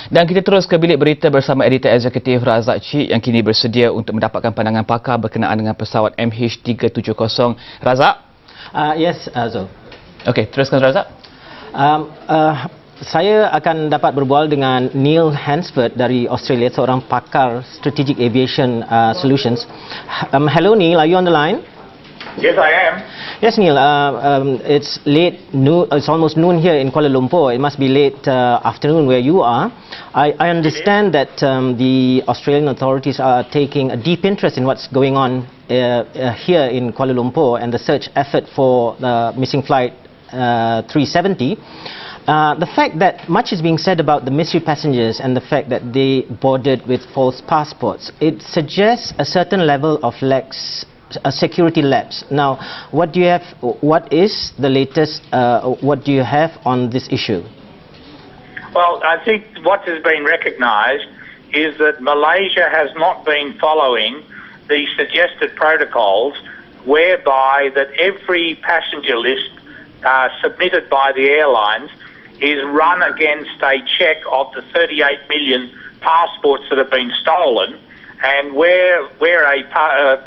Dan kita terus ke bilik berita bersama editor eksekutif Razak Cik yang kini bersedia untuk mendapatkan pandangan pakar berkenaan dengan pesawat MH370. Razak? Yes, Zul. Okey, teruskan Razak. Saya akan dapat berbual dengan Neil Hansford dari Australia, seorang pakar Strategic Aviation Solutions. Hello Neil, are you on the line? Yes, I am. Yes, Neil. It's late noon. It's almost noon here in Kuala Lumpur. It must be late afternoon where you are. I understand that the Australian authorities are taking a deep interest in what's going on here in Kuala Lumpur and the search effort for the missing flight 370. The fact that much is being said about the mystery passengers and the fact that they boarded with false passports, it suggests a certain level of security lapse. Now, what do you have? What is the latest? What do you have on this issue? Well, I think what has been recognised is that Malaysia has not been following the suggested protocols, whereby that every passenger list submitted by the airlines is run against a check of the 38 million passports that have been stolen. And where a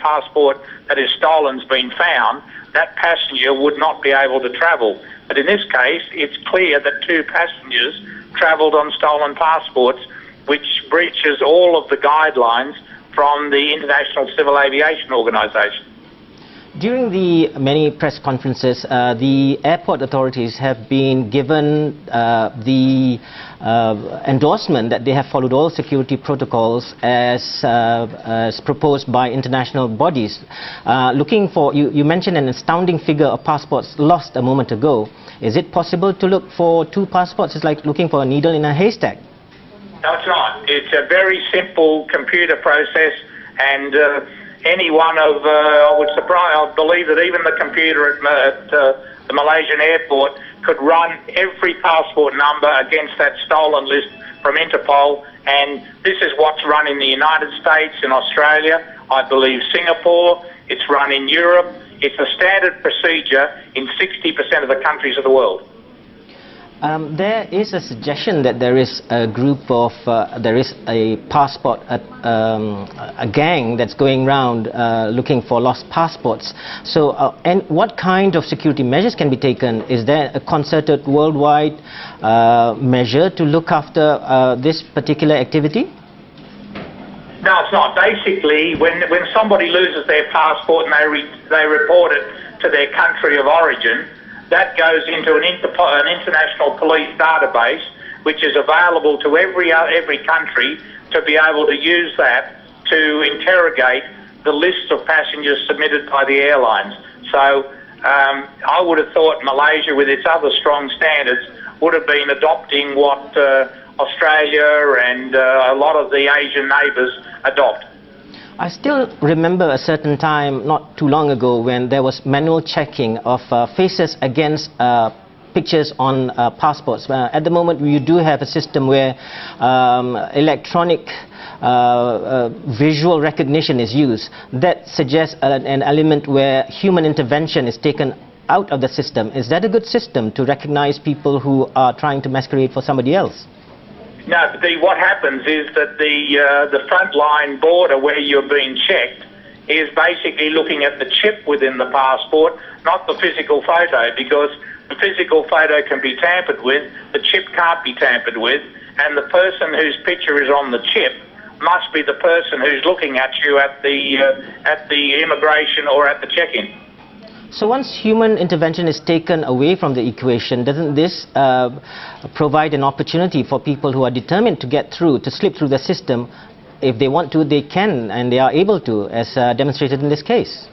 passport that is stolen has been found, that passenger would not be able to travel. But in this case, it's clear that 2 passengers travelled on stolen passports, which breaches all of the guidelines from the International Civil Aviation Organisation. During the many press conferences, the airport authorities have been given the endorsement that they have followed all security protocols as proposed by international bodies. Looking for, you mentioned an astounding figure of passports lost a moment ago. Is it possible to look for 2 passports? It's like looking for a needle in a haystack. No, it's not. It's a very simple computer process, and any one of, I believe that even the computer at the Malaysian airport could run every passport number against that stolen list from Interpol, and this is what's run in the United States, in Australia, I believe Singapore, it's run in Europe. It's a standard procedure in 60% of the countries of the world. There is a suggestion that there is a group of, there is a passport, a gang that's going around looking for lost passports. So, and what kind of security measures can be taken? Is there a concerted worldwide measure to look after this particular activity? No, it's not. Basically, when somebody loses their passport and they report it to their country of origin, that goes into an international police database, which is available to every country to be able to use that to interrogate the lists of passengers submitted by the airlines. So I would have thought Malaysia, with its other strong standards, would have been adopting what Australia and a lot of the Asian neighbours adopt. I still remember a certain time not too long ago when there was manual checking of faces against pictures on passports. At the moment we do have a system where electronic visual recognition is used. That suggests an element where human intervention is taken out of the system. Is that a good system to recognize people who are trying to masquerade for somebody else? No, but what happens is that the frontline border where you're being checked is basically looking at the chip within the passport, not the physical photo, because the physical photo can be tampered with, the chip can't be tampered with, and the person whose picture is on the chip must be the person who's looking at you at the immigration or at the check-in. So once human intervention is taken away from the equation, doesn't this provide an opportunity for people who are determined to get through, to slip through the system? If they want to, they can, and they are able to, as demonstrated in this case.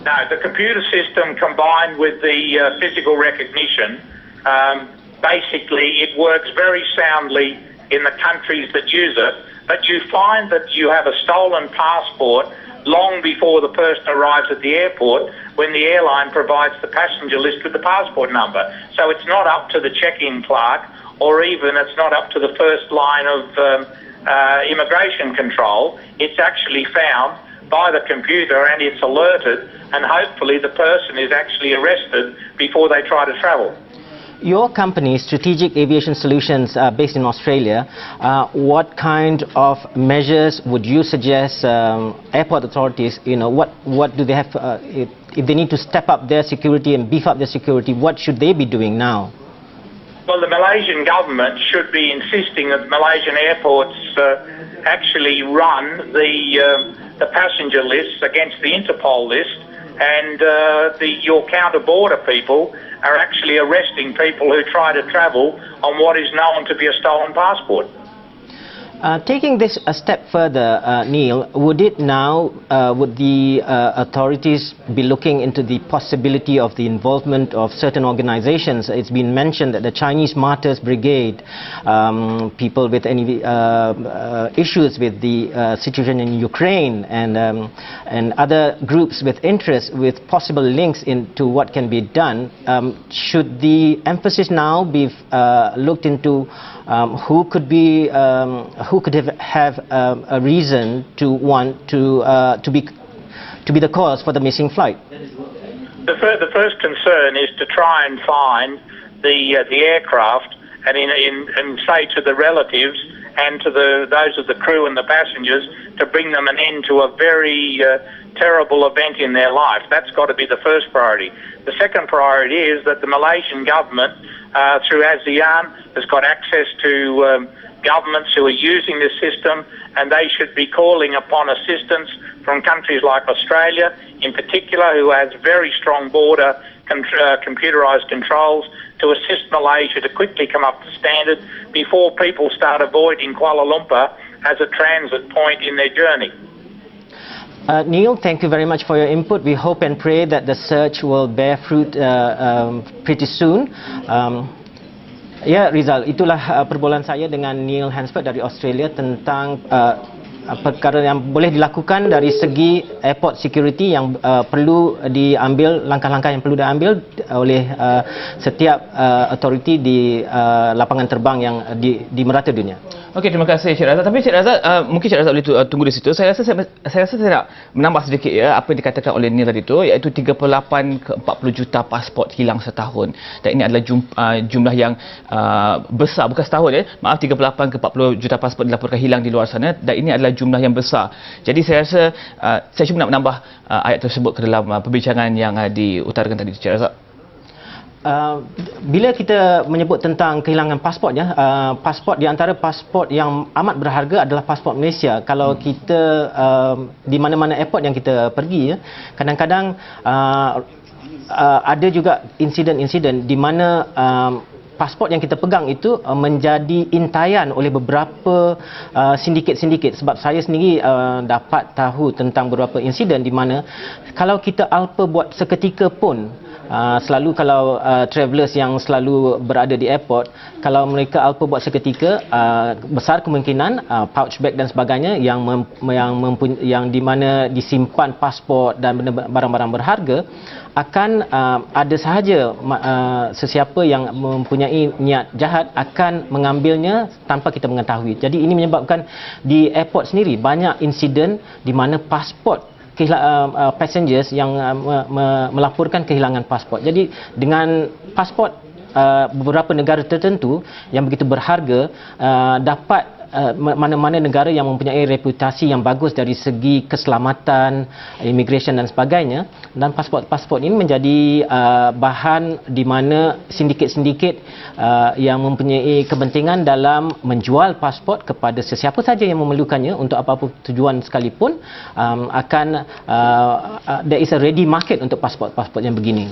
No, the computer system combined with the physical recognition, basically it works very soundly in the countries that use it, but you find that you have a stolen passport long before the person arrives at the airport, when the airline provides the passenger list with the passport number. So it's not up to the check-in clerk, or even it's not up to the first line of immigration control. It's actually found by the computer and it's alerted, and hopefully the person is actually arrested before they try to travel. Your company, Strategic Aviation Solutions, based in Australia, what kind of measures would you suggest airport authorities, what do they have, if they need to step up their security and beef up their security, what should they be doing now? Well, the Malaysian government should be insisting that Malaysian airports actually run the passenger lists against the Interpol list, and your counter-border people are actually arresting people who try to travel on what is known to be a stolen passport. Taking this a step further, Neil, would the authorities be looking into the possibility of the involvement of certain organizations? It's been mentioned that the Chinese Martyrs Brigade, people with any issues with the situation in Ukraine, and other groups with interest, with possible links into what can be done. Should the emphasis now be looked into who could have a reason to want to be the cause for the missing flight? The first concern is to try and find the aircraft and say to the relatives and to those of the crew and the passengers to bring them an end to a very terrible event in their life. That's got to be the first priority. The second priority is that the Malaysian government, through ASEAN, has got access to governments who are using this system, and they should be calling upon assistance from countries like Australia, in particular, who has very strong border computerised controls, to assist Malaysia to quickly come up to standard before people start avoiding Kuala Lumpur as a transit point in their journey. Neil, thank you very much for your input. We hope and pray that the search will bear fruit pretty soon. Ya, Rizal, itulah perbualan saya dengan Neil Hansford dari Australia tentang perkara yang boleh dilakukan dari segi airport security yang perlu diambil, langkah-langkah yang perlu diambil oleh setiap authority di lapangan terbang yang di merata dunia. Okey, terima kasih Cik Razak. Tapi Cik Razak, mungkin Cik Razak boleh tunggu di situ. Saya rasa saya nak menambah sedikit apa yang dikatakan oleh Neil tadi itu, iaitu 38 ke 40 juta pasport hilang setahun. Dan ini adalah jumlah yang besar, bukan setahun Maaf, 38 ke 40 juta pasport dilaporkan hilang di luar sana, dan ini adalah jumlah yang besar. Jadi saya rasa saya cuma nak menambah ayat tersebut ke dalam perbincangan yang diutarakan tadi Cik Razak. Bila kita menyebut tentang kehilangan pasport, pasport di antara pasport yang amat berharga adalah pasport Malaysia. Kalau kita di mana-mana airport yang kita pergi, kadang-kadang ada juga insiden-insiden di mana pasport yang kita pegang itu menjadi intaian oleh beberapa sindiket-sindiket. Sebab saya sendiri dapat tahu tentang beberapa insiden di mana kalau kita alpa buat seketika pun, selalu kalau travellers yang selalu berada di airport, kalau mereka alpa buat seketika, besar kemungkinan pouch bag dan sebagainya yang di mana disimpan pasport dan barang-barang berharga akan ada sahaja sesiapa yang mempunyai niat jahat akan mengambilnya tanpa kita mengetahui. Jadi ini menyebabkan di airport sendiri banyak insiden di mana pasport passengers yang melaporkan kehilangan pasport. Jadi dengan pasport beberapa negara tertentu yang begitu berharga, dapat mana-mana negara yang mempunyai reputasi yang bagus dari segi keselamatan, immigration dan sebagainya, dan pasport-pasport ini menjadi bahan di mana sindiket-sindiket yang mempunyai kepentingan dalam menjual pasport kepada sesiapa saja yang memerlukannya untuk apa-apa tujuan sekalipun, there is a ready market untuk pasport-pasport yang begini.